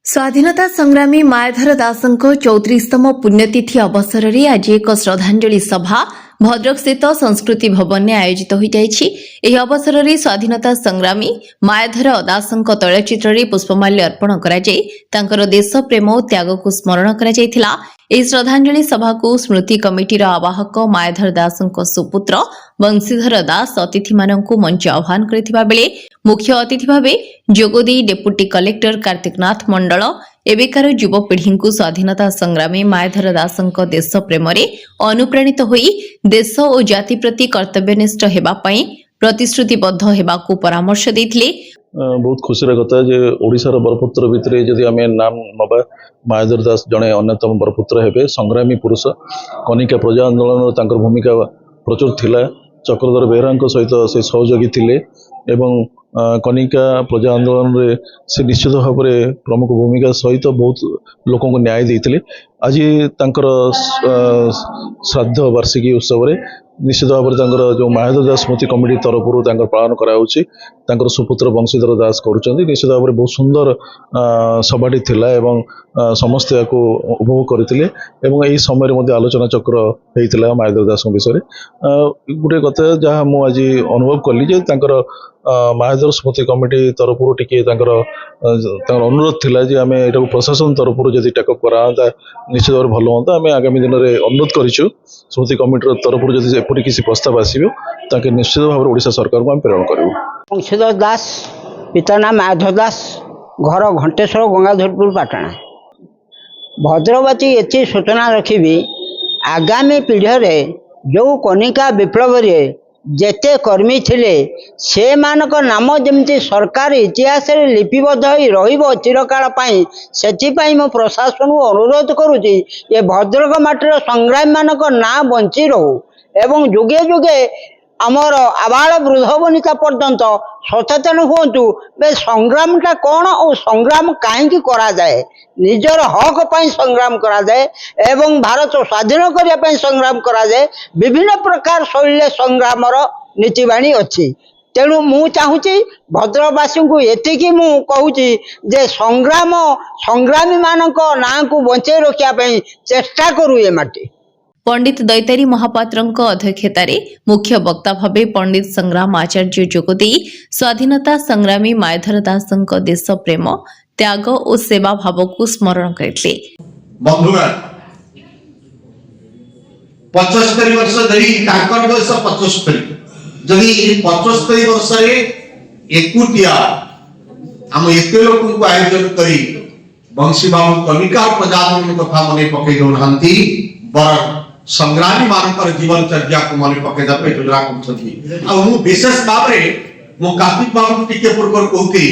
स्वाधीनता संग्रामी मायाधर दासଙ୍କ 34तम पुण्यतिथि अवसर में आज एक श्रद्धांजलि सभा भद्रक स्थित संस्कृति भवन में आयोजित हो जाएगी। अवसर में स्वाधीनता संग्रामी मायाधर दासଙ୍କ तैलचित्र पुष्पमाल्य अर्पण कर देश प्रेम और त्याग को स्मरण कर श्रद्धांजलि सभा को स्मृति कमिटीर आवाहक मायाधर दासଙ୍କ सुपुत्र बंशीधर दास अतिथि मानक मंच आह्वान करथिबा बेले मुख्य अतिथि भाव जोगदी डेप्यूटी कलेक्टर कार्तिकनाथ मंडल एबेकार युवपीढ़ी को स्वाधीनता संग्रामी मायाधर दासଙ୍କ देश प्रेम अनुप्राणित होई देश और जाति प्रति कर्तव्यनिष्ठ हेबा पई प्रतिश्रुतिबद्ध हेबाकू परामर्श देथिले। बहुत खुशी कथा जे ओडिशार बरपुत्र भितर जदि आम नाम नवा मायाधर दास जड़े अन्यतम बरपुत्र हेबे संग्रामी पुरुष कनिका प्रजा आंदोलन भूमिका प्रचुर थिला। चक्रधर बेहरा सहित से सहयोगी थिले एवं कनिका प्रजा आंदोलन रे से निश्चित भाव में प्रमुख भूमिका सहित बहुत लोक न्याय देते। आज तांकर श्राद्ध वार्षिकी उत्सव रे निश्चित भाव में जो मायाधर दास स्मृति कमिटी तरफ पालन कर सुपुत्र बंशीधर दास कर निश्चित भाव में बहुत सुंदर सभाटी थिला एवं समस्त या उपभोग करते यही समय आलोचना चक्र होता मायाधर दास विषय गोटे कथा जहाँ मुझे अनुभव कली जे मायाधर स्मृति कमिटी तरफ टी अनुरोध थिला जे आम ये प्रशासन तरफ जब टेकअप कराता निश्चित भाव भल हाँ। आम आगामी दिन में अनुरोध करूँ स्मृति कमिटी तरफ जब एपरी किसी प्रस्ताव आसो ताकि निश्चित भाव में ओडिशा सरकार को आम प्रेरण करूँ। बंशीधर दास पिता नाम मायाधर दास घर घंटेश्वर गंगाधरपुर पाटना भद्रवासी ये सूचना रखी आगामी पीढ़ी जो कनिका विप्लव जेते कर्मी थिले से मानक नाम जमती सरकार इतिहास रे लिपिबद्ध होई रहिबो चिरकाल पाई सेथिपाई मो प्रशासन को अनुरोध करूची ये भद्रक माटीर संग्राम मानक ना बंची रहू एवं जुगे जुगे आमर आबाल वृद्ध वनिता पर्यंत सचेतन हुंतु बे संग्रामटा कौन और संग्राम कहीं करा जाए निजर हक पाई संग्राम करा जाए एवं भारत स्वाधीन करने पाई संग्राम करा जाए विभिन्न प्रकार शैली संग्रामर नीतिवाणी अच्छी। तेणु मु चाहूँगी भद्रकवासी को एतिकी मु कहूची जे संग्राम संग्रामी मानक ना को बंचे रखिया चेष्टा करू ये माटी। पंडित दैतारी महापात्रଙ୍କ अध्यक्षतार मुख्य वक्ता भावे पंडित संग्राम आचार्य जोगदे स्वाधीनता संग्रामी मायाधर दासଙ୍କ देश प्रेम त्याग और सेवा भाव को स्मरण करते। बंधुगण 75 वर्ष धरी तांकर बयस 75 जदि 75 वर्ष रे एकुटिया हम एते लोक को आयोजन करी बंशी बाबू कनिका प्रजातंत्र कथा मने पकई दोनहंती बर संग्रामी मानकर जीवन चर्या को मन पकेदा पे जोजरा करछथि आ मु विशेष भाव रे मु कार्तिक बाबू टिके पूर्व कहती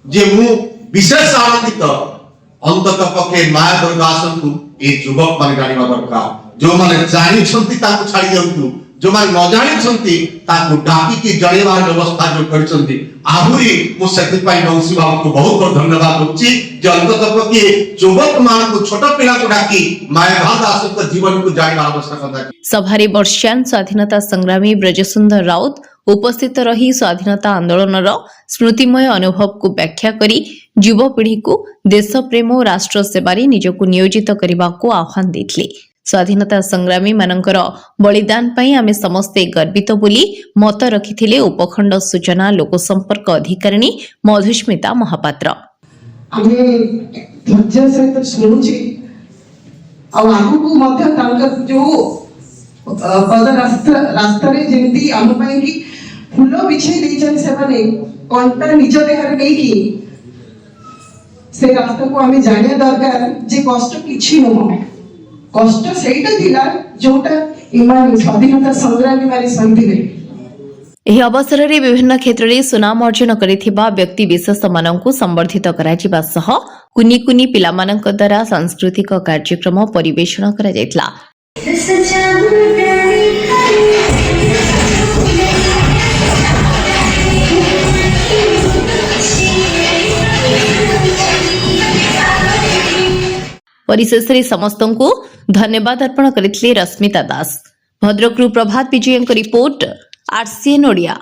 जे मु विशेष आनंदित अंतत पके मायाधर दासन को ए युवक माने जानिबा दरकार जो माने जानि छंती ताको छाडी दियंतु जो माने न जानि छंती ताको डाकी की जणेबार व्यवस्था जो करछंती आहुरी मु सेति पाई बंशी बाबू को बहुत बहुत धन्यवाद दोची जे अंतत पके युवक मान को छोट पिला को डाकी मायाधर दास को जीवन को जानिबा आवश्यकता। सभारे वर्षान स्वाधीनता संग्रामी ब्रजसुंदर राउत उपस्थित रही स्वाधीनता आंदोलन स्मृतिमय अनुभव को व्याख्या करी युवपीढ़ी को देश प्रेम और राष्ट्र सेवारे निजको नियोजित करने को आह्वान देथिले। स्वाधीनता संग्रामी मानकर बलिदान पई आमे समस्ते गर्वित बोली मत रखिथिले उपखंड सूचना लोक संपर्क अधिकारिणी मधुस्मिता महापात्र। आमे धैर्य सहित सुनुची आ आगु मध्य तांकर जो पद रास्ता रे जेंती आम पई की फूल बिछे देचन से माने कंटा निज देहर नै की से रास्ता को आमे जानिया दरकार जे कष्ट किछि न कष्ट सेटा दिला जोटा इमान स्वाधीनता संग्रामी माने संधिले। यह अवसर में विभिन्न क्षेत्र में सुनाम अर्जन करिथिबा व्यक्ति विशेष माननकु संवर्धित कराजिबा सह कुनी कुनी पिला माननक द्वारा सांस्कृतिक कार्यक्रम परिवेषण करा जायतला। परिशेष समस्त को धन्यवाद अर्पण करथिले रश्मिता दास। भद्रकरू प्रभात विजयଙ୍କ रिपोर्ट आरसीएन ओडिया।